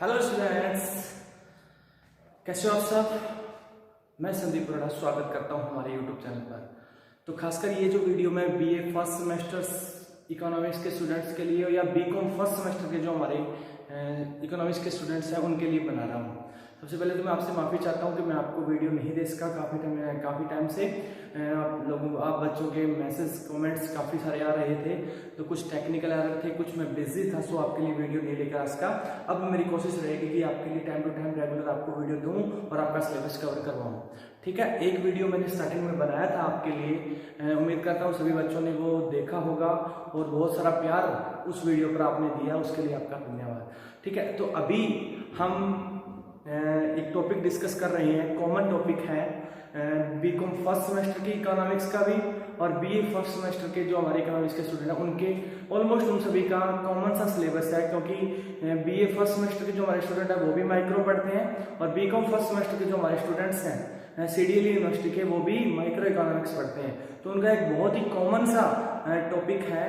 Hello students, कैसे हो आप सब। मैं संदीप अरोड़ा स्वागत करता हूं हमारे यूट्यूब चैनल पर। तो खासकर ये जो वीडियो मैं बीए फर्स्ट सेमेस्टर इकोनॉमिक्स के स्टूडेंट्स के लिए या बीकॉम फर्स्ट सेमेस्टर के जो हमारे इकोनॉमिक्स के स्टूडेंट्स हैं उनके लिए बना रहा हूं। सबसे पहले तो मैं आपसे माफ़ी चाहता हूं कि मैं आपको वीडियो नहीं दे सका काफ़ी टाइम से। आप बच्चों के मैसेज कमेंट्स काफ़ी सारे आ रहे थे, तो कुछ टेक्निकल एरर थे, कुछ मैं बिजी था, सो आपके लिए वीडियो नहीं लेकर आ सका। अब मेरी कोशिश रहेगी कि आपके लिए टाइम टू टाइम रेगुलर आपको वीडियो दूं और आपका सिलेबस कवर करवाऊं। ठीक है, एक वीडियो मैंने स्टार्टिंग में बनाया था आपके लिए, उम्मीद करता हूँ सभी बच्चों ने वो देखा होगा और बहुत सारा प्यार उस वीडियो पर आपने दिया, उसके लिए आपका धन्यवाद। ठीक है, तो अभी हम एक टॉपिक डिस्कस कर रहे हैं, कॉमन टॉपिक है बीकॉम फर्स्ट सेमेस्टर की इकोनॉमिक्स का भी और बीए फर्स्ट सेमेस्टर के जो हमारे इकोनॉमिक्स के स्टूडेंट हैं उनके ऑलमोस्ट उन सभी का कॉमन सा सिलेबस है, क्योंकि बीए फर्स्ट सेमेस्टर के जो हमारे स्टूडेंट हैं वो भी माइक्रो पढ़ते हैं और बीकॉम फर्स्ट सेमेस्टर के जो हमारे स्टूडेंट्स हैं सीडीएल यूनिवर्सिटी के वो भी माइक्रो इकोनॉमिक्स पढ़ते हैं। तो उनका एक बहुत ही कॉमन सा टॉपिक है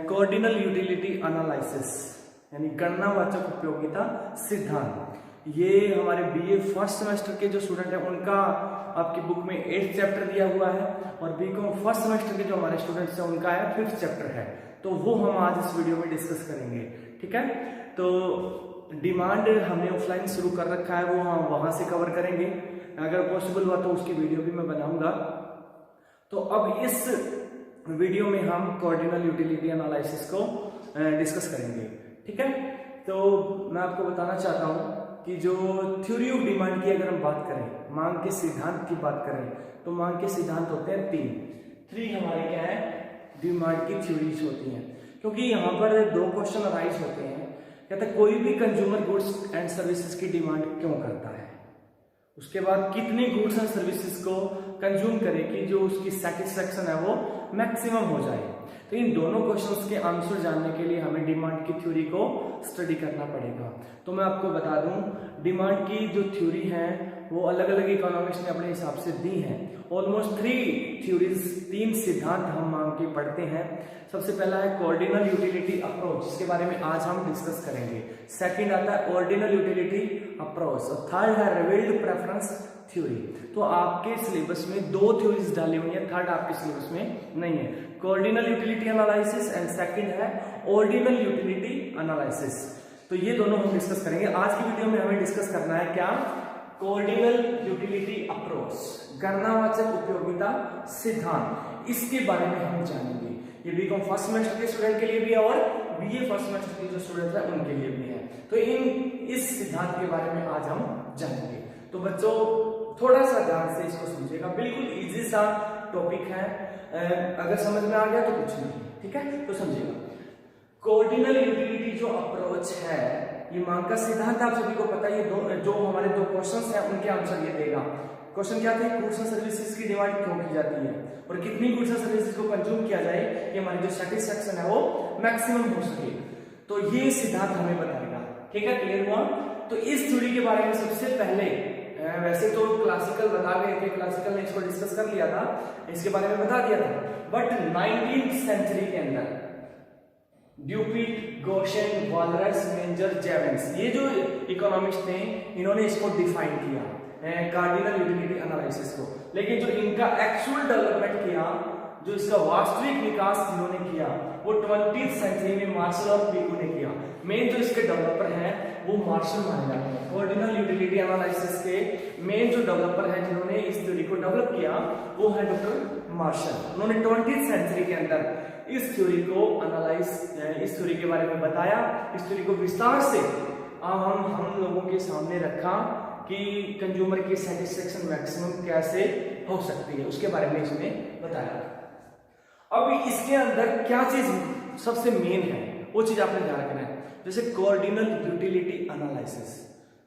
कोऑर्डिनल यूटिलिटी एनालिसिस, यानी गणनावाचक उपयोगिता सिद्धांत। ये हमारे बीए फर्स्ट सेमेस्टर के जो स्टूडेंट हैं उनका आपकी बुक में 8th चैप्टर दिया हुआ है और बीकॉम फर्स्ट सेमेस्टर के जो हमारे स्टूडेंट्स हैं उनका है 5th चैप्टर है। तो वो हम आज इस वीडियो में डिस्कस करेंगे। ठीक है, तो डिमांड हमने ऑफलाइन शुरू कर रखा है, वो हम वहां से कवर करेंगे। अगर पॉसिबल हुआ तो उसकी वीडियो भी मैं बनाऊंगा। तो अब इस वीडियो में हम कोऑर्डिनल यूटिलिटी एनालिसिस को डिस्कस करेंगे। ठीक है, तो मैं आपको बताना चाहता हूं कि जो थ्योरी ऑफ डिमांड की अगर हम बात करें, मांग के सिद्धांत की बात करें, तो मांग के सिद्धांत होते हैं तीन हमारे क्या है, डिमांड की थ्योरीज होती हैं। क्योंकि यहाँ पर दो क्वेश्चन अराइज होते हैं, कहते हैं कोई भी कंज्यूमर गुड्स एंड सर्विसेज की डिमांड क्यों करता है, उसके बाद कितनी गुड्स एंड सर्विसेज को कंज्यूम करे कि जो उसकी सेटिस्फेक्शन है वो मैक्सिमम हो जाए। तो इन दोनों क्वेश्चंस के आंसर जानने के लिए हमें डिमांड की थ्योरी को स्टडी करना पड़ेगा। तो मैं आपको बता दूं, डिमांड की जो थ्योरी है वो अलग अलग इकोनॉमिक्स ने अपने हिसाब से दी है। ऑलमोस्ट 3 थ्योरीज, 3 सिद्धांत हम मांग के पढ़ते हैं। सबसे पहला है कोऑर्डिनल यूटिलिटी अप्रोच, जिसके बारे में आज हम डिस्कस करेंगे। सेकंड आता है ऑर्डिनल यूटिलिटी अप्रोच और थर्ड है रिवील्ड प्रेफरेंस थ्योरी। तो आपके सिलेबस में 2 थ्योरीज डाली हुई है, थर्ड आपके सिलेबस में नहीं है। कोऑर्डिनल यूटिलिटी एनालिसिस एंड सेकंड है ऑर्डिनल यूटिलिटी एनालिसिस। तो ये दोनों हम डिस्कस करेंगे आज की वीडियो में। हमें डिस्कस करना है क्या, कोऑर्डिनल यूटिलिटी अप्रोच, गणनावाचक उपयोगिता सिद्धांत, इसके बारे में हम जानेंगे। ये बीकॉम फर्स्ट सेमेस्टर के स्टूडेंट के लिए भी है और बीए फर्स्ट सेमेस्टर के जो स्टूडेंट है उनके लिए भी है। तो इस सिद्धांत के बारे में आज हम जानेंगे। तो बच्चों थोड़ा सा ध्यान से इसको समझिएगा, बिल्कुल इजी सा टॉपिक है, अगर समझ में आ गया तो कुछ नहीं। ठीक है, तो समझिएगा। कोऑर्डिनल यूटिलिटी जो अप्रोच है, ये मांग का सिद्धांत आप सभी को पता है। ये जो हमारे 2 क्वेश्चंस हैं उनके आंसर ये देगा। क्वेश्चन क्या थे, गुड्स एंड सर्विसेज की डिमांड क्यों की जाती है और कितनी गुड्स एंड सर्विसेज को कंज्यूम किया जाए कि हमारी जो सेटिस्फेक्शन है वो मैक्सिमम हो सके। तो ये सिद्धांत हमें बताएगा। ठीक है, क्लियर हुआ। तो इस थ्योरी के बारे में सबसे पहले, वैसे तो क्लासिकल बता गए थे, क्लासिकल ने इसको डिस्कस कर लिया था, इसके बारे में बता दिया था, बट 19th सेंचुरी के अंदर ड्यूपिट, गोशेन, वालरस, मेंजर, जेवेंस, ये जो इकोनॉमिक्स थे इन्होंने इसको डिफाइन किया कार्डिनल यूटिलिटी एनालिसिस को। लेकिन जो इनका एक्चुअल डेवलपमेंट किया, जो इसका वास्तविक विकास जिन्होंने किया वो 20th सेंचुरी में मार्शल और पीकू ने किया। मेन जो इसके डेवलपर हैं वो मार्शल माने जाते हैं। कोऑर्डिनल यूटिलिटी एनालिसिस के मेन जो डेवलपर हैं जिन्होंने इस थ्योरी को डेवलप किया वो है डॉक्टर मार्शल। उन्होंने 20th सेंचुरी के अंदर इस थ्योरी को इस थ्योरी के बारे में बताया, इस थ्योरी को विस्तार से हम लोगों के सामने रखा कि कंज्यूमर की सेटिस्फेक्शन मैक्सिमम कैसे हो सकती है, उसके बारे में इसने बताया। अब इसके अंदर क्या चीज सबसे मेन है वो चीज आपने ध्यान रखना है। जैसे कोऑर्डिनल यूटिलिटी एनालिसिस,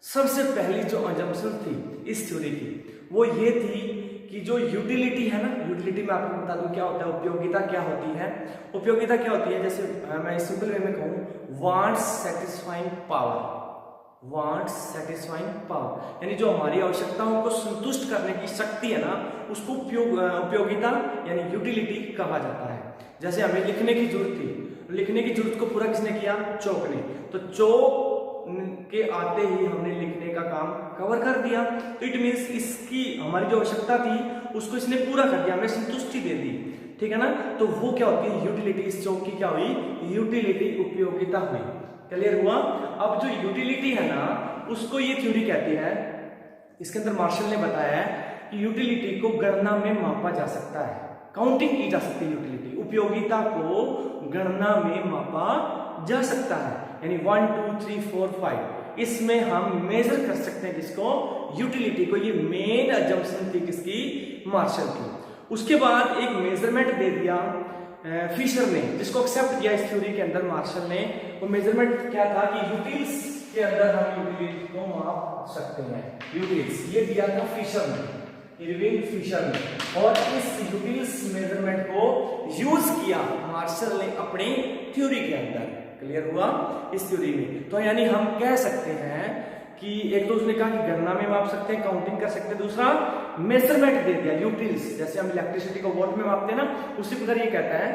सबसे पहली जो अजम्पशन थी इस थ्योरी की वो ये थी कि जो यूटिलिटी है ना, यूटिलिटी में आपको बता दूं क्या होता है, उपयोगिता क्या होती है। उपयोगिता क्या होती है, जैसे मैं सिंपल वे में कहूं, wants satisfying power, wants satisfying power, यानी जो हमारी आवश्यकताओं को संतुष्ट करने की शक्ति है ना, उसको उपयोगिता यानी यूटिलिटी कहा जाता है। जैसे हमें लिखने की जरूरत थी, लिखने की जरूरत को पूरा किसने किया, चौक ने। तो चौक उनके आते ही हमने लिखने का काम कवर कर दिया। तो इट मीन्स इसकी हमारी जो आवश्यकता थी उसको इसने पूरा कर दिया, हमें संतुष्टि दे दी, ठीक है ना। तो वो क्या होती है, यूटिलिटी। इस चौक की क्या हुई, यूटिलिटी, उपयोगिता हुई। क्लियर हुआ। अब जो यूटिलिटी है ना उसको ये थ्योरी कहती है, इसके अंदर मार्शल ने बताया है कि यूटिलिटी को गणना में मापा जा सकता है, काउंटिंग की जा सकती है यूटिलिटी। उपयोगिता को गणना में मापा जा सकता है, यानी 1 2 3 4 5 इसमें हम मेजर कर सकते हैं किसको, यूटिलिटी को। ये मेन अजम्पशन थी किसकी, मार्शल की। उसके बाद एक मेजरमेंट दे दिया फिशर ने, जिसको एक्सेप्ट किया इस थ्योरी के अंदर मार्शल ने। वो मेजरमेंट क्या था कि यूटिल्स के अंदर हम यूटिलिटी को माप सकते हैं। यूटिल्स ये दिया था फिशर ने, इरविंग फिशर ने, और इस यूटिल्स मेजरमेंट को यूज किया मार्शल ने अपनी थ्योरी के अंदर। क्लियर हुआ इस थ्योरी में। तो यानी हम कह सकते हैं कि एक तो उसने कहा कि गणना में माप सकते हैं, काउंटिंग कर सकते हैं, दूसरा मेजरमेंट दे दिया यूटिल्स, जैसे हम इलेक्ट्रिसिटी को वोल्ट में मापते हैं ना, उसी प्रकार ये कहता है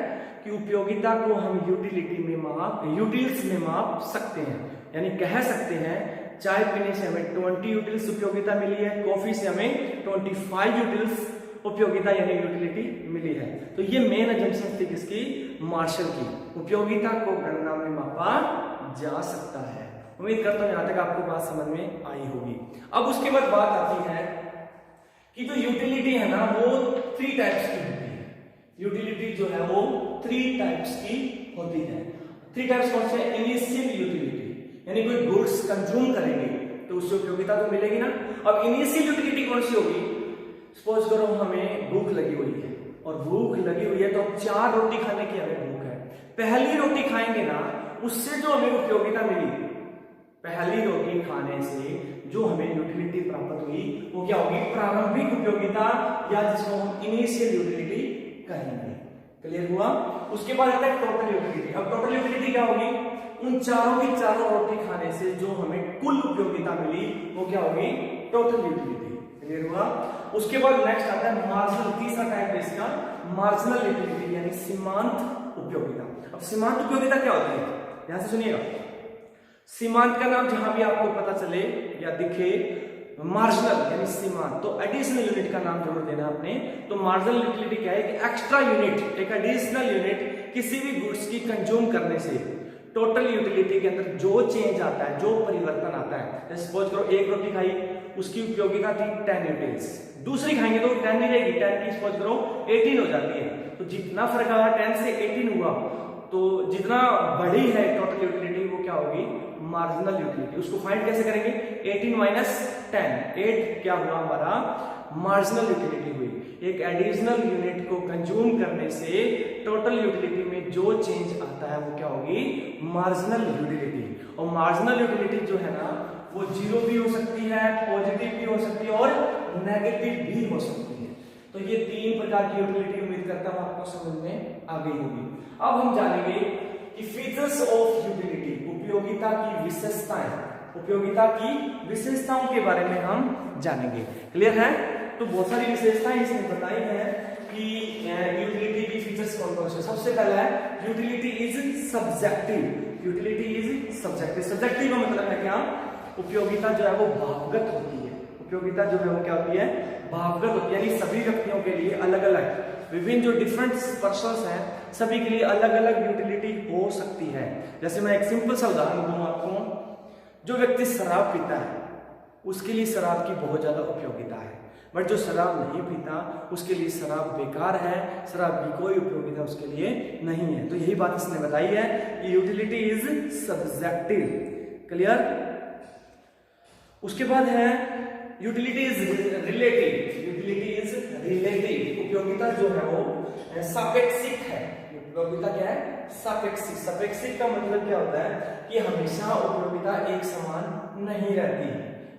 कि उपयोगिता को हम यूटिलिटी में माप, यूटिल्स में माप सकते हैं। यानी कह सकते हैं चाय पीने से हमें 20 यूटिल्स उपयोगिता मिली है, कॉफी से हमें 25 यूटिल्स उपयोगिता यानी यूटिलिटी मिली है। तो ये मेन अजम्पशन थी किसकी, मार्शल की। उपयोगिता को गणना में मापा जा सकता है। उम्मीद करता हूं यहां तक आपको बात समझ में आई होगी। अब उसके बाद बात आती है कि जो यूटिलिटी है ना वो 3 टाइप्स की होती है। यूटिलिटी जो है वो 3 टाइप्स की होती है। 3 टाइप्स कौन से, इनिशियल यूटिलिटी, यानी कोई गुड्स कंज्यूम करेंगे तो उससे उपयोगिता तो मिलेगी ना। अब इनिशियल यूटिलिटी कौन सी होगी, सपोज करो हमें भूख लगी हुई है, और भूख लगी हुई है तो 4 रोटी खाने की हमें भूख है। पहली रोटी खाएंगे ना उससे जो हमें उपयोगिता मिली, पहली रोटी खाने से जो हमें यूटिलिटी प्राप्त हुई वो क्या होगी, प्रारंभिक उपयोगिता, या जिसको हम इनिशियल यूटिलिटी कहेंगे। क्लियर हुआ। उसके बाद आता है टोटल यूटिलिटी। अब टोटल यूटिलिटी क्या होगी, उन चारों की चारों रोटी खाने से जो हमें कुल उपयोगिता मिली वो क्या होगी, टोटल यूटिलिटी। क्लियर हुआ। उसके बाद नेक्स्ट आता है मार्जिनल, तीसरा टाइप है इसका, मार्जिनल यूटिलिटी यानी सीमांत उपयोगिता। अब सीमांत उपयोगिता क्या होती है, ध्यान से सुनिएगा। सीमांत का नाम जहां भी आपको पता चले या दिखे, मार्जिनल यानी सीमांत, तो एडिशनल यूनिट का नाम जरूर देना आपने। तो मार्जिनल यूटिलिटी क्या है, एक एक्स्ट्रा यूनिट, एक एडिशनल यूनिट किसी भी गुड्स की कंज्यूम करने से टोटल यूटिलिटी के अंदर जो चेंज आता है, जो परिवर्तन आता है। जैसे सपोज करो एक रोटी खाई, उसकी उपयोगिता थी 10 यूटिल्स, दूसरी खाएंगे तो 10 नहीं रहेगी, 10 की सपोज करो 18 हो जाती है। तो जितना फर्क आया 10 से 18 हुआ, तो जितना बड़ी है टोटल यूटिलिटी वो क्या होगी, मार्जिनल यूटिलिटी। उसको फाइंड कैसे करेंगे, 18 माइनस 10, 8 क्या हुआ हमारा, मार्जिनल यूटिलिटी हुई। एक एडिशनल यूनिट को कंज्यूम करने से टोटल यूटिलिटी में जो चेंज आता है वो क्या होगी, मार्जिनल यूटिलिटी। और मार्जिनल यूटिलिटी जो है ना वो 0 भी हो सकती है, पॉजिटिव भी हो सकती है और नेगेटिव भी हो सकती है। तो ये 3 प्रकार की यूटिलिटी उम्मीद करता हूं आपको समझ में आ गई होगी। अब हम जानेंगे कि फीचर्स ऑफ यूटिलिटी, उपयोगिता की विशेषताएं, उपयोगिता की विशेषताओं के बारे में हम जानेंगे। क्लियर है। तो बहुत सारी विशेषताएं इसने बताई है कि यूटिलिटी की फीचर्स कौन कौन से। सबसे पहला है utility is subjective. Utility is subjective. Subjective का मतलब है क्या, उपयोगिता जो है वो भावगत होती है। उपयोगिता जो है वो क्या होती है, भावगत होती है, यानी सभी व्यक्तियों के लिए अलग अलग, विभिन्न जो डिफरेंट पर्सन्स हैं सभी के लिए अलग अलग यूटिलिटी हो सकती है। जैसे मैं एक सिंपल सा उदाहरण दूं आपको, जो व्यक्ति शराब पीता है उसके लिए शराब की बहुत ज्यादा उपयोगिता है, बट जो शराब नहीं पीता उसके लिए शराब बेकार है, शराब की कोई उपयोगिता उसके लिए नहीं है। तो यही बात इसने बताई है कि यूटिलिटी इज सब्जेक्टिव। क्लियर। उसके बाद है utility is relative. Utility is relative, उपयोगिता जो है वो सापेक्षिक है। उपयोगिता क्या है, सापेक्षिक। सापेक्षिक का मतलब क्या होता है कि हमेशा उपयोगिता एक समान नहीं रहती,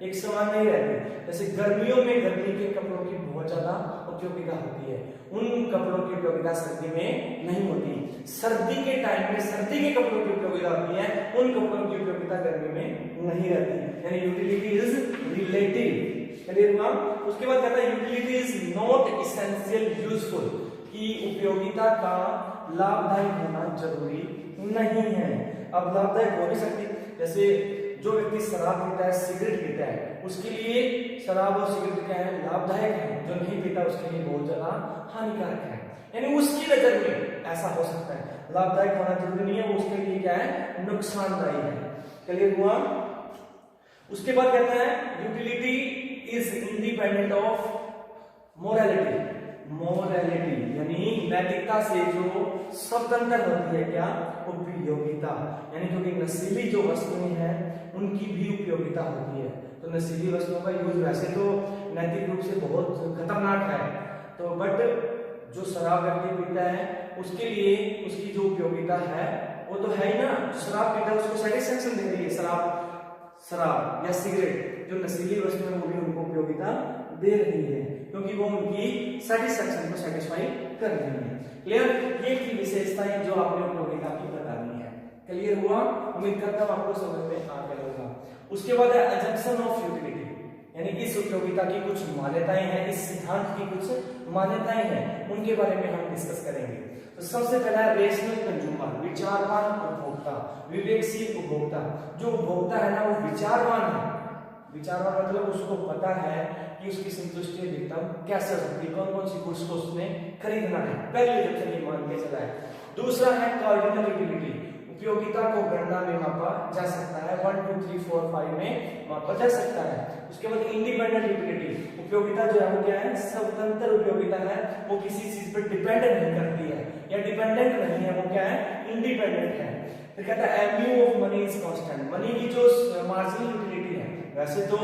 एक समान नहीं रहती। जैसे गर्मियों में गर्मी के कपड़ों की बहुत ज्यादा उपयोगिता होती है, उन कपड़ों की उपयोगिता सर्दी में नहीं होती। सर्दी के टाइम में सर्दी के कपड़ों की उपयोगिता होती है, उन कपड़ों की उपयोगिता गर्मी में नहीं रहती। यानी यूटिलिटी इज रिलेटिव। क्लियर हुआ। उसके बाद कहता है utility is not essential useful, कि उपयोगिता का लाभदायक होना जरूरी नहीं है। अब लाभदायक हो नहीं सकती, जैसे जो व्यक्ति शराब पीता है, सिगरेट पीता है, उसके लिए शराब और सिगरेट क्या है, लाभदायक है, जो नहीं पीता उसके लिए बहुत ज्यादा हानिकारक है। यानी उसकी नजर में ऐसा हो सकता है, लाभदायक होना जरूरी नहीं है, वो उसके लिए क्या है, नुकसानदायी है। क्लियर हुआ? उसके बाद कहता है utility is independent of morality. Morality यानी नैतिकता से जो स्वतंत्र होती है क्या, उपयोगिता। यानी क्योंकि नशीली जो वस्तुएं हैं उनकी भी उपयोगिता होती है, तो नशीली वस्तुओं का यूज वैसे तो नैतिक रूप से बहुत खतरनाक है, तो बट जो शराब व्यक्ति पीता है उसके लिए उसकी जो उपयोगिता है वो तो है ही ना, शराब पीता है उसको सेटिस्फेक्शन दे रही है शराब या सिगरेट, जो नशीली वस्तु है वो भी उनको उपयोगिता दे रही है क्योंकि वो उनकी सेटिस्फेक्शन को सेटिस्फाई कर रही है। क्लियर? ये की विशेषताएं जो आपने उपयोगिता की बतानी है। क्लियर हुआ? उम्मीद करता हूं आपको समझ में आ गया होगा। उसके बाद है अजम्पशन ऑफ यूटिलिटी, यानी इस उपयोगिता की कुछ मान्यताएं हैं, इस सिद्धांत की कुछ मान्यताएं हैं, उनके बारे में हम डिस्कस करेंगे। तो सबसे पहला है रेशनल कंज्यूमर, विचारवान उपभोक्ता, विवेकशील उपभोक्ता। जो उपभोक्ता है ना वो विचारवान है, विचारवान मतलब उसको पता है कि उसकी संतुष्टि अधिकतम कैसे हो सकती है, कौन कौन सी गुड्स को उसने खरीदना है, पहले जब से ये मान के चला है। दूसरा है कार्डिनल यूटिलिटी, उपयोगिता को गणना में मापा जा सकता है, 1 2 3 4 5 में मापा जा सकता है। उसके बाद इंडिपेंडेंट यूटिलिटी, उपयोगिता जो है वो क्या है, स्वतंत्र उपयोगिता है, वो किसी चीज पर डिपेंड नहीं करती है या डिपेंडेंट नहीं है, वो क्या है, इंडिपेंडेंट है। फिर कहता है MU of money is constant, money की जो मार्जिनल यूटिलिटी है, वैसे तो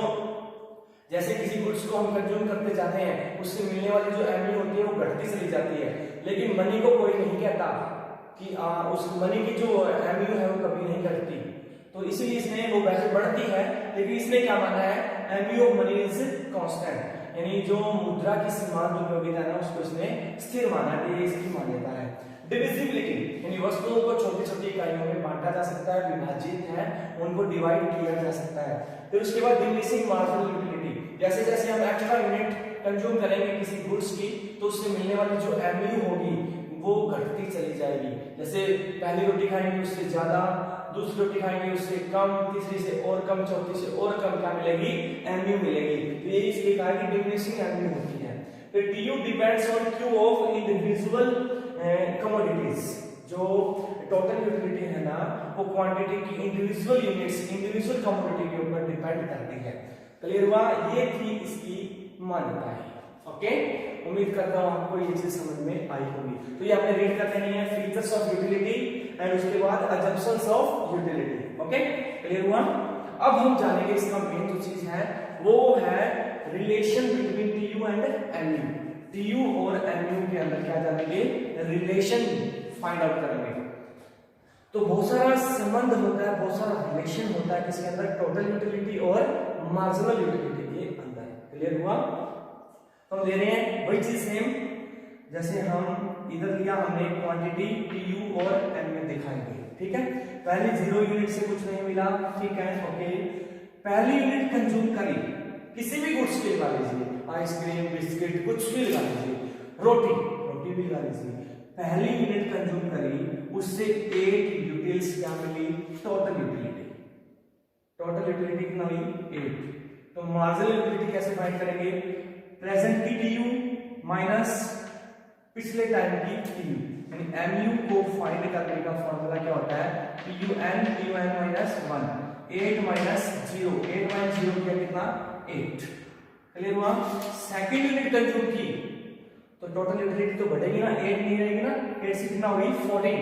जैसे किसी गुड्स को हम कंज्यूम करते जाते हैं उससे मिलने वाली जो एमयू होती है वो घटती चली जाती है, लेकिन मनी को कोई नहीं कहता कि उस मनी की जो एमयू है वो कभी नहीं घटती, तो इसीलिए इसने वो वैसे बढ़ती है, लेकिन इसने क्या माना है, MU of money is constant, यानी जो मुद्रा की समान उपयोगिता है उसको इसने स्थिर माना है, ये इसकी मान्यता है। डिविजिबिलिटी यानी वस्तुओं को छोटी छोटी इकाइयों में बांटा जा सकता है, विभाजित है, उनको डिवाइड किया जा सकता है। फिर उसके बाद डिमिनिशिंग मार्जिनल यूटिलिटी, जैसे जैसे हम एक्स्ट्रा यूनिट कंज्यूम करेंगे किसी गुड्स की तो उससे मिलने वाली जो एमयू होगी वो घटती चली जाएगी। जैसे पहली रोटी खाएंगे उससे ज्यादा, दूसरी रोटी खाएंगे उससे कम, तीसरी से और कम, चौथी से और कम क्या मिलेगी, एमयू मिलेगी। तो ये इसलिए कहा कि डिमिनिशिंग एमयू होती है। फिर TU depends on Q of individual commodities, जो टोटल यूटिलिटी है ना वो क्वांटिटी की इंडिविजुअल यूनिट्स, इंडिविजुअल कमोडिटी के ऊपर डिपेंड करती है। क्लियर हुआ? ये थी इसकी मान्यता है। ओके, उम्मीद करता हूं आपको ये चीज समझ में आई होगी। तो ये आपने रीड कर लेनी है, फीचर्स ऑफ यूटिलिटी एंड उसके बाद assumptions of utility. Okay, clear हुआ? अब हम जानेंगे इसका मेन जो चीज है वो है relation between TU and MU. TU और एमयू के अंदर क्या जानेंगे, रिलेशन फाइंड आउट करेंगे। तो बहुत सारा संबंध होता है, बहुत सारा रिलेशन होता है किसके अंदर, टोटल यूटिलिटी और मार्जिनल यूटिलिटी के अंदर। क्लियर हुआ? हम ले रहे हैं वही चीज सेम, जैसे हम इधर लिया हमने क्वांटिटी टीयू और एमयू दिखाएंगे, ठीक है। पहली 0 यूनिट से कुछ नहीं मिला, ठीक है, ओके। पहली यूनिट कंज्यूम करी, किसी भी गुड्स के लगा लीजिए, आइसक्रीम, बिस्किट, कुछ भी लगा लीजिए, रोटी भी लगा लीजिए, पहली यूनिट कंज्यूम करी, उससे 8 यूटिल्स क्या मिली, टोटल यूटिलिटी। टोटल यूटिलिटी कितना हुई, 8। तो मार्जिनल यूटिलिटी कैसे फाइंड करेंगे, प्रेजेंट की टीयू माइनस पिछले टाइम की टीयू, यानी एमयू को फाइंड करने का फॉर्मूला क्या होता है, TU n minus 1, 8 minus 0, 8 minus 0 किया कितना, 8। क्लियर हुआ? सेकंड यूनिट कंज्यूम की तो टोटल यूटिलिटी तो बढ़ेगी ना, 8 नहीं रहेगी ना, 8 से कितना हुई 14,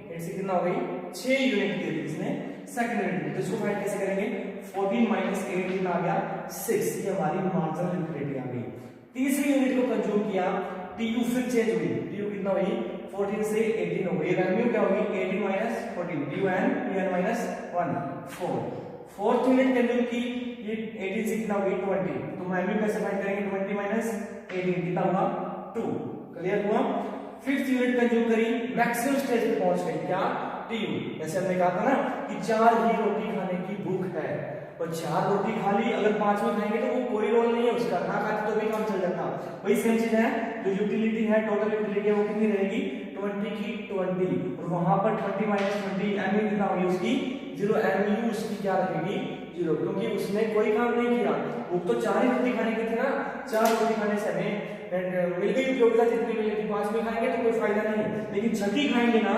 8 से कितना हो गई 6 यूनिट दे दी इसने सेकंड यूनिट। तो इसको फाइंड कैसे करेंगे, 14 माइनस 8 कितना आ गया 6, ये हमारी मार्जिनल यूटिलिटी आ गई। तीसरी यूनिट को कंज्यूम किया, टीयू फिर चेंज हुई, टीयू कितना हुई 14 से 18 हो गई, रेवेन्यू क्या होगी 18 minus 14, TU n minus 1, 4। Fourth unit consume की, ये 18 से कितना होगी 20, तो रेवेन्यू कैसे फाइंड करेंगे, 20 माइनस 18 कितना हुआ 2। क्लियर हुआ? फिफ्थ यूनिट कंज्यूम करी, मैक्सिमम स्टेज पे पहुंच गई, क्या, टीयू। जैसे हमने कहा था ना कि 4 ही रोटी खाने की भूख है, और 4 रोटी खा ली, अगर 5वीं खाएंगे तो वो कोई रोल नहीं है उसका, ना खाते तो भी काम चल जाता। वही सेम चीज है, जो यूटिलिटी है, टोटल यूटिलिटी है वो कितनी रहेगी 20 की 20, और वहां पर 20 माइनस 20 एमयू कितना होगी उसकी 0, एमयू उसकी क्या रहेगी 0, क्योंकि उसने कोई काम नहीं किया। वो तो 4 ही रोटी खाने की थी ना, 4 रोटी खाने से हमें मिल गई उपयोगिता जितनी मिलेगी। 5 में खाएंगे तो कोई फायदा नहीं, लेकिन 6 खाएंगे ना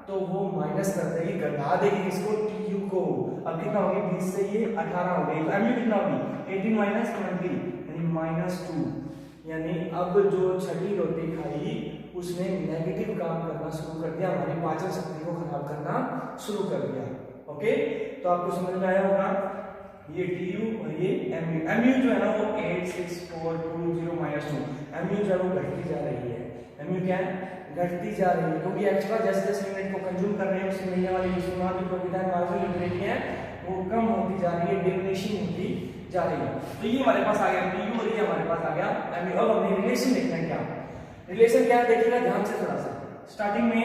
तो वो माइनस कर देगी, घटा देगी इसको टीयू को। अब कितना होगी, 20 से ये 18 हो गई, तो एमयू कितना होगी 18 माइनस 20 यानी -2। यानी अब जो 6 रोटी खाई उसने नेगेटिव काम करना शुरू कर दिया, हमारी पाचन शक्ति को खराब करना शुरू कर दिया। ओके, तो आपको समझ में आया होगा ये टीयू और ये एमयू। एमयू जो है ना वो 8 6 4 2 0 -2, एमयू जो है वो घटती जा रही है। एमयू क्या है, घटती जा रही है, क्योंकि एक्स्ट्रा जैसे जैसे यूनिट को कंज्यूम कर रहे हैं उससे मिलने वाली जो सीमांत उपयोगिताएं मार्जिनल यूटिलिटी है वो कम होती जा रही है, डिमिनिशिंग होती जा रही है। तो ये हमारे पास आ गया टीयू और ये हमारे पास आ गया एमयू। अब हमने रिलेशन देखना है, क्या रिलेशन क्या है देखिएगा ध्यान से थोड़ा सा। स्टार्टिंग में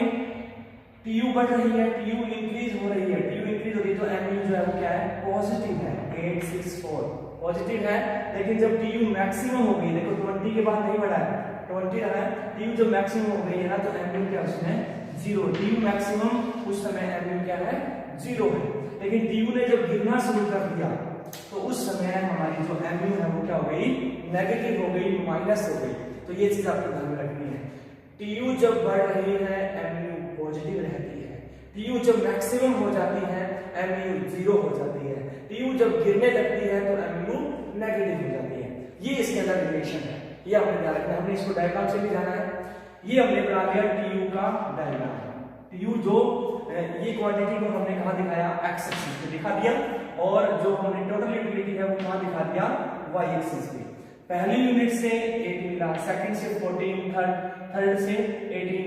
टीयू बढ़ रही है, टीयू इंक्रीज हो रही है, टीयू इंक्रीज हो रही है तो एमयू जो है वो क्या है, पॉजिटिव है, 8 6 4 पॉजिटिव है। लेकिन जब टीयू मैक्सिमम हो गई, देखो 20 के बाद नहीं बढ़ा है, 20 रहा है, टीयू जब मैक्सिमम हो गई है ना तो एमयू क्या उसमें 0, टीयू मैक्सिमम उस समय एमयू क्या है 0 है। लेकिन टीयू ने जब गिरना शुरू कर दिया तो उस समय हमारी जो एमयू है वो क्या हो गई, नेगेटिव हो गई, माइनस हो गई। तो ये चीज आपको ध्यान में रखनी है, टीयू जब बढ़ रही है एमयू पॉजिटिव रहती है, टीयू जब मैक्सिमम हो जाती है एमयू 0 हो जाती है, टीयू जब गिरने लगती है तो एमयू नेगेटिव हो जाती है। ये इसके अंदर रिलेशन है, ये आपने ध्यान रखना। हमने इसको डायग्राम से भी जाना है, ये हमने बना लिया टीयू का डायग्राम। टीयू जो ये क्वांटिटी को हमने कहां दिखाया, एक्स एक्सिस पे दिखा दिया, और जो हमने टोटल यूटिलिटी है वो कहां दिखा दिया, वाई एक्सिस पे। पहली यूनिट से 8 मिला, सेकंड से 14, थर्ड से 18,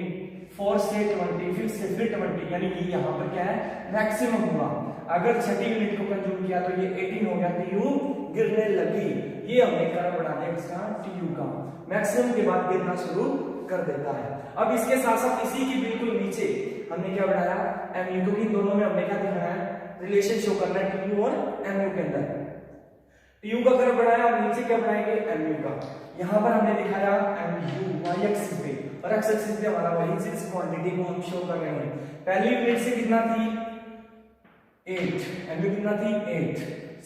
फोर्थ से 20, फिफ्थ से फिर 20, यानी कि यहाँ पर क्या है मैक्सिमम हुआ। अगर 6 यूनिट को कंज्यूम किया तो ये 18 हो गया, टीयू गिरने लगी। ये हमने कर्व बना दिया इसका टीयू का, मैक्सिमम के बाद गिरना शुरू कर देता है। अब इसके साथ साथ इसी के बिल्कुल नीचे हमने क्या बनाया, एमयू, क्योंकि दोनों में हमने क्या दिखाना है, रिलेशन शो करना है टीयू और एमयू के अंदर। टीयू का कर्व बनाया और नीचे क्या बनाएंगे, एमयू का। यहाँ पर हमने दिखाया एमयू वाई एक्सिस पे और एक्स एक्सिस पे हमारा वही चीज क्वांटिटी को हम शो कर रहे हैं। पहली यूनिट से कितना थी 8, एमयू कितना थी 8,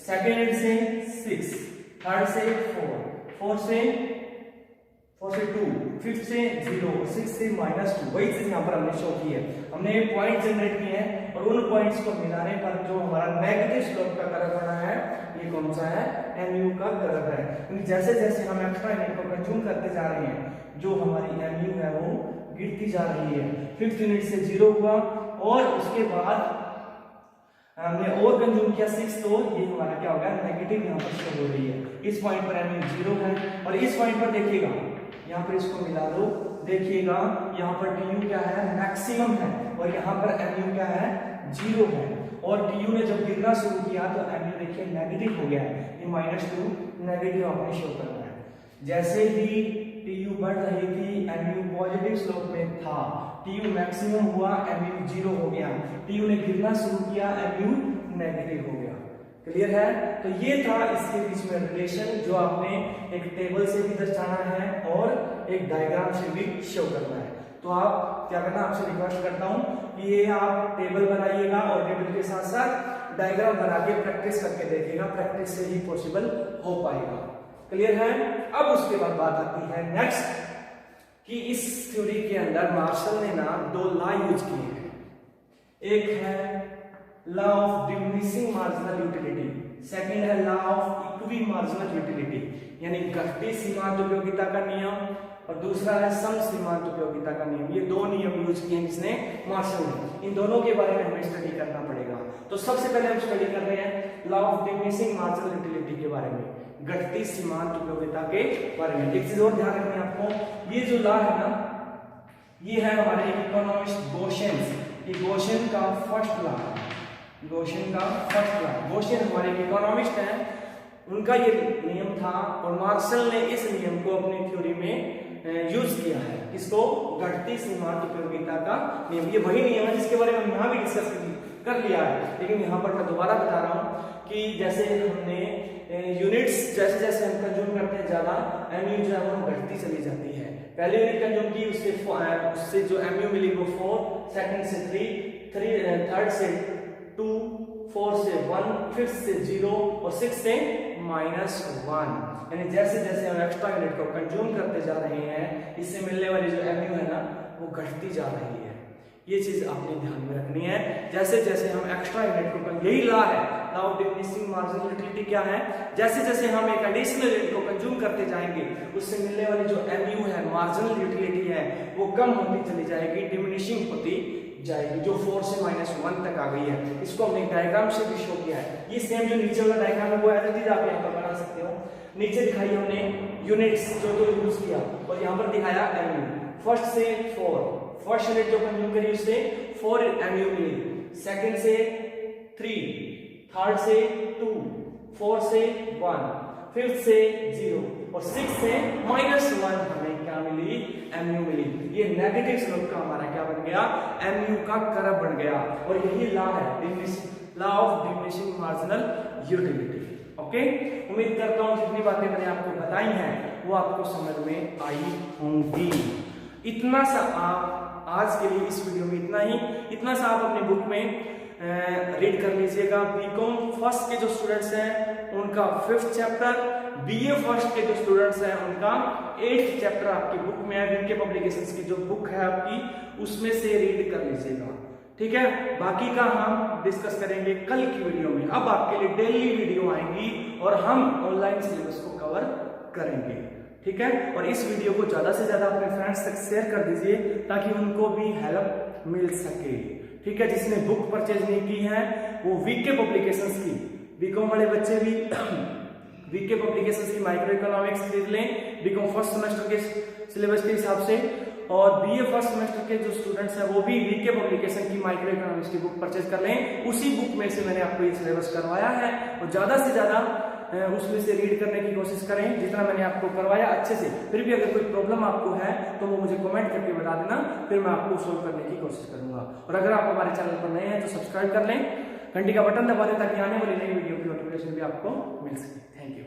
सेकेंड यूनिट से 6, थर्ड से 4, फोर्थ से 2, फिफ्थ से 0, 6 से -2। वही चीज यहाँ पर हमने शो की है, हमने पॉइंट जनरेट किए हैं और उन पॉइंट्स को मिलाने पर जो हमारा नेगेटिव स्लोप का कर्व बना है ये कौन सा है, एमयू का कर्व है। क्योंकि जैसे जैसे हम एक्स्ट्रा यूनिट को कंज्यूम करते जा रहे हैं जो हमारी एमयू है वो गिरती जा रही है। फिफ्थ यूनिट से 0 हुआ और उसके बाद हमने और कंज्यूम किया 6, तो ये हमारा क्या होगा, नेगेटिव यहाँ पर शो हो रही है। इस पॉइंट पर एमयू 0 है और इस पॉइंट पर देखिएगा, यहाँ पर इसको मिला दो, देखिएगा यहाँ पर टीयू क्या है, मैक्सिमम है और यहाँ पर एमयू क्या है, 0 है। और टीयू ने जब गिरना शुरू किया तो एमयू देखिए नेगेटिव हो गया है, ये -2 नेगेटिव आपने शो करना है। जैसे ही टीयू बढ़ रही थी एमयू पॉजिटिव स्लोप में था, टीयू मैक्सिमम हुआ एमयू 0 हो गया, टीयू ने गिरना शुरू किया एमयू नेगेटिव हो गया। क्लियर है? तो ये था इसके बीच में रिलेशन जो आपने एक टेबल से भी दर्शाना है और एक डायग्राम से भी शो करना है। तो आप क्या करना, आपसे रिक्वेस्ट करता हूं कि ये आप टेबल बनाइएगा और टेबल के साथ साथ डायग्राम बना के प्रैक्टिस करके देखिएगा, प्रैक्टिस से ही पॉसिबल हो पाएगा। क्लियर है? अब उसके बाद बात आती है नेक्स्ट कि इस थ्योरी के अंदर मार्शल ने ना 2 लॉ यूज किए हैं। एक है law of diminishing marginal utility, second है law of equi marginal utility, यानी घटती सीमांत उपयोगिता का नियम, और दूसरा है सम सीमांत उपयोगिता का नियम। ये 2 नियम यूज किए हैं जिसने मार्शल ने। इन दोनों के बारे में हमें स्टडी करना पड़ेगा। तो सबसे पहले हम स्टडी कर रहे हैं law of diminishing marginal utility के बारे में, घटती सीमांत उपयोगिता के बारे में। एक चीज और ध्यान रखनी है आपको, ये जो लॉ है ना, ये है हमारे इकोनॉमिस्ट गोशेन, ये गोशेन का फर्स्ट लॉ है, गोशेन का फर्स्ट लॉ। गोशेन हमारे इकोनॉमिस्ट हैं, उनका ये नियम था और मार्शल ने इस नियम को अपनी थ्योरी में यूज किया है। इसको घटती सीमांत उपयोगिता का नियम, ये वही नियम है जिसके बारे में हम यहाँ भी डिस्कस कर लिया है, लेकिन यहाँ पर मैं दोबारा बता रहा हूँ कि जैसे हमने यूनिट्स जैसे जैसे हम कंज्यूम करते हैं ज्यादा, एमयू जो है वो घटती चली जाती है। पहले यूनिट कंज्यूम की उससे जो एमयू मिली वो 4, सेकंड से 3, थर्ड से 2, 4 से 1, 5 से 0 और 6 से -1। यानी जैसे जैसे हम एक्स्ट्रा यूनिट को कंज्यूम करते जा रहे हैं, इससे मिलने वाली जो एमयू है ना वो घटती जा रही है। ये चीज आपने ध्यान में रखनी है। जैसे जैसे हम एक्स्ट्रा यूनिट को, यही लॉ है, law of diminishing marginal utility क्या है, जैसे जैसे हम एक एडिशनल यूनिट को कंज्यूम करते जाएंगे उससे मिलने वाली जो एमयू है, मार्जिनल यूटिलिटी है, वो कम होती चली जाएगी, डिमिनिशिंग होती जाएगी, जो 4 से -1 तक आ गई है। इसको हमने डायग्राम से भी शो किया है। ये सेम जो नीचे वाला डायग्राम है वो एज इट इज आप यहाँ पर बना सकते हो। नीचे दिखाई हमने यूनिट्स जो यूज किया और यहाँ पर दिखाया एमयू। फर्स्ट से 4, फर्स्ट यूनिट जो कंज्यूम करी उससे 4 एमयू मिली, सेकंड से 3, थर्ड से 2, 4 से 1, फिफ्थ से 0 और 6 से -1 हमें क्या मिली, एमयू मिली। ये नेगेटिव स्लोप का हमारा क्या बन गया, एमयू का कर्व बन गया। और यही लॉ है, law of diminishing marginal utility. Okay, उम्मीद करता हूं जितनी बातें मैंने आपको बताई हैं वो आपको समझ में आई होंगी। इतना सा आप आज के लिए इस वीडियो में इतना सा आप अपनी बुक में रीड कर लीजिएगा। बीकॉम फर्स्ट के जो स्टूडेंट्स हैं उनका 5th चैप्टर, बीए फर्स्ट के जो स्टूडेंट्स हैं उनका 8th चैप्टर आपकी बुक में है। वीके पब्लिकेशंस की जो बुक है आपकी उसमें से रीड कर लीजिएगा, ठीक है। बाकी का हम डिस्कस करेंगे कल की वीडियो में। अब आपके लिए डेली वीडियो आएंगी और हम ऑनलाइन सिलेबस को कवर करेंगे, ठीक है। और इस वीडियो को ज्यादा से ज्यादा अपने फ्रेंड्स तक शेयर कर दीजिए ताकि उनको भी हेल्प मिल सके, ठीक है। जिसने बुक परचेज नहीं की है वो वीके पब्लिकेशंस की, बीकॉम वाले बच्चे भी वीके पब्लिकेशंस की माइक्रो इकोनॉमिक्स खरीद लें बीकॉम फर्स्ट सेमेस्टर के सिलेबस के हिसाब से। और बीए फर्स्ट सेमेस्टर के जो स्टूडेंट्स हैं वो भी वीके पब्लिकेशन की माइक्रो इकोनॉमिक्स की बुक परचेज कर लें। उसी बुक में से मैंने आपको ये सिलेबस करवाया है और ज्यादा से ज्यादा उसमें से रीड करने की कोशिश करें जितना मैंने आपको करवाया अच्छे से। फिर भी अगर कोई प्रॉब्लम आपको है तो वो मुझे कमेंट करके बता देना, फिर मैं आपको सोल्व करने की कोशिश करूंगा। और अगर आप हमारे चैनल पर नए हैं तो सब्सक्राइब कर लें, घंटी का बटन दबा दें ताकि आने वाली नई वीडियो की नोटिफिकेशन भी आपको मिल सके। Thank you.